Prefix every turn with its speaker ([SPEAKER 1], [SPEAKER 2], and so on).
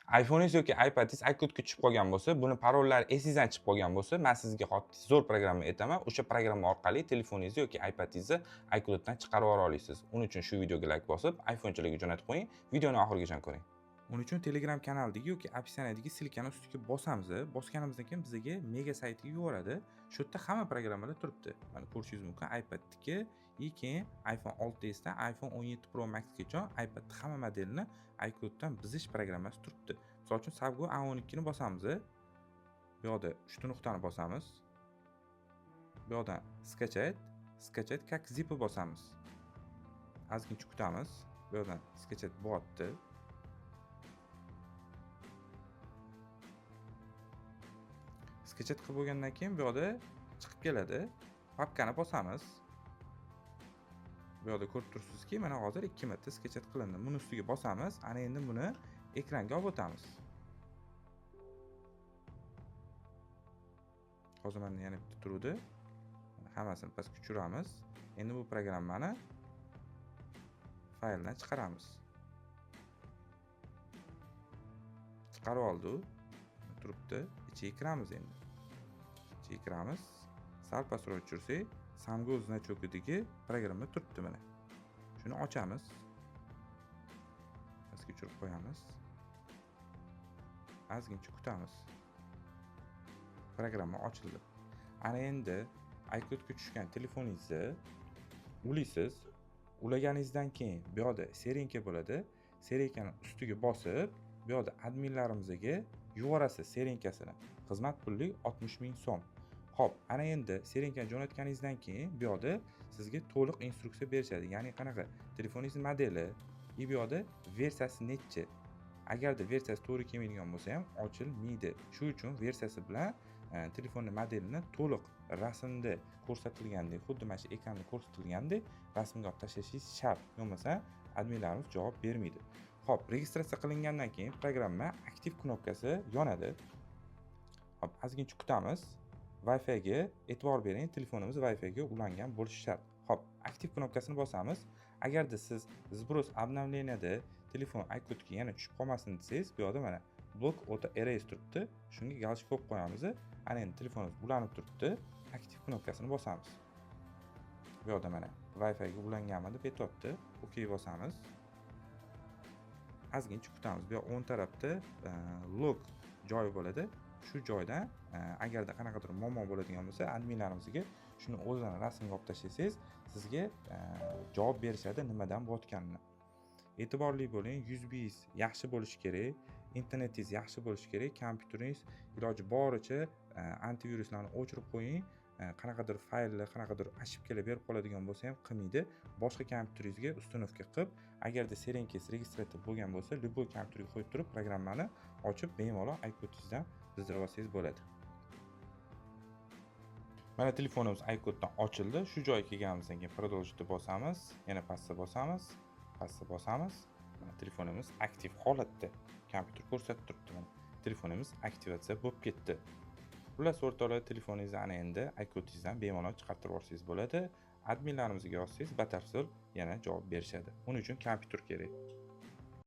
[SPEAKER 1] iPhone'ingiz yoki iPad'ingiz iCloud'ga tushib qolgan bo'lsa, buni parollari esingizdan chiqib qolgan bo'lsa, men sizga zo'r programma aytaman. O'sha programma orqali telefoningizni yoki iPad'ingizni iCloud'dan chiqarib yubora olasiz. Uning uchun shu videoga like bosib, iPhone'chilarga jo'natib qo'ying. Videoni oxirigacha ko'ring. Uning uchun Telegram kanalidagi yoki opsiyadagi silkani ustiga bosamiz. Bosganimizdan keyin bizga mega saytiga yuboradi. Shu yerda hamma programmalar turibdi. Mana ko'rishingiz mumkin iPad'niki, keyin iPhone 6s dan iPhone 17 Pro Max gacha iPad hamma modelini iCloud'dan bizish programmasi turibdi. Misol uchun Sabgo A12 ni bosamiz. Bu yerda uchta nuqtani bosamiz. Bu yerdan skachat как zip bosamiz. Ozgincha kutamiz. Bu yerdan skachat bo'lyapti. Skachat qilib bo'lgandan keyin bu yerda chiqib keladi. Papkani bosamiz. Bu yerda ko'rib turibsizki, mana hozir 2 marta skachat qilindi. Buni ustiga bosamiz. Ana endi buni ekranga olib o'tamiz. Hozir mana yana bitta turuvdi. Hammasini pastga tushiramiz. Endi bu programmani fayldan chiqaramiz. Chiqarib oldi. Turibdi. Ichiga kiramiz endi. Ichiga kiramiz. Sal pastroq tushirsak, Samgo значокidagi programma turibdi mana. Shuni ochamiz. Pastga tushirib qo'yamiz. Ozgincha kutamiz. Programma ochildi. Ana endi iCloud'ga tushgan telefoningizni ulaysiz. Ulaganingizdan keyin bu yerda serenka bo'ladi. Serenkani ustiga bosib, bu yerda adminlarimizga yuborasiz serenkasini. Xizmat puli 60 ming so'm. Xo'p, ana endi serenkani jo'natganingizdan keyin bu yerda sizga to'liq instruksiya berishadi. Ya'ni qanaqa telefoningizning modeli, bu yerda versiyasi nechi. Agarda versiyasi to'g'ri kelmaydigan bo'lsa ham ochilmaydi. Shu uchun versiyasi bilan telefonning modelini to'liq rasmda ko'rsatilgandek, xuddi mana shu ekranda ko'rsatilgandek rasmga olib tashlashingiz shart. Bo'lmasa adminlarimiz javob bermaydi. Xo'p, registratsiya qilingandan keyin programma aktiv knopkasi yonadi. Xo'p, ozgincha kutamiz. Wi-Fi ga e'tibor bering, telefonimiz Wi-Fi ga ulangan bo'lishi shart. Xo'p, aktiv knopkasini bosamiz. Agarda siz сброс обновленияda telefon iCloud'ga yana tushib qolmasin desangiz, bu yerda mana blok auto erase turibdi. Shunga galchik qo'yib qo'yamiz. Ana endi telefonimiz ulanib turibdi. Aktiv knopkasini bosamiz. Bu yerda mana Wi-Fi ga ulanganmi deb aytibdi. OK bosamiz. Ozgincha kutamiz. Bu o'ng tarafda log joyi bo'ladi. Shu joydan agarda qanaqadir muammo bo'ladigan bo'lsa, adminlarimizga shuni o'zini rasmga olib tashlasangiz, sizga javob berishadi nimadan bo'layotganini. E'tiborli bo'ling, USB-ingiz yaxshi bo'lishi kerak, internetingiz yaxshi bo'lishi kerak, kompyuteringiz iloji boricha antiviruslarni o'chirib qo'ying. Qanaqadir fayllar, qanaqadir ошибкалар berib qoladigan bo'lsa ham qilmaydi. Boshqa kompyuteringizga uстановка qilib, agarda serenkangiz registratsiya bo'lgan bo'lsa, любой kompyuterga qo'yib turib, programmani ochib bemalol iCloud'ingizdan bizdirib olsangiz bo'ladi. Mana telefonimiz iCloud'dan ochildi. Shu joyga kelganimizdan keyin продолжить bosamiz, yana pastga bosamiz, Mana telefonimiz aktiv holatda. Kompyuter ko'rsatib turibdi mana. Telefonimiz aktivatsiya bo'lib ketdi. Xullas o'rtoqlar, telefoningizni ana endi iCloud'ingizdan bemalol chiqartirib olsangiz bo'ladi. Adminlarimizga yozsangiz batafsil yana javob berishadi. Uning uchun kompyuter kerak.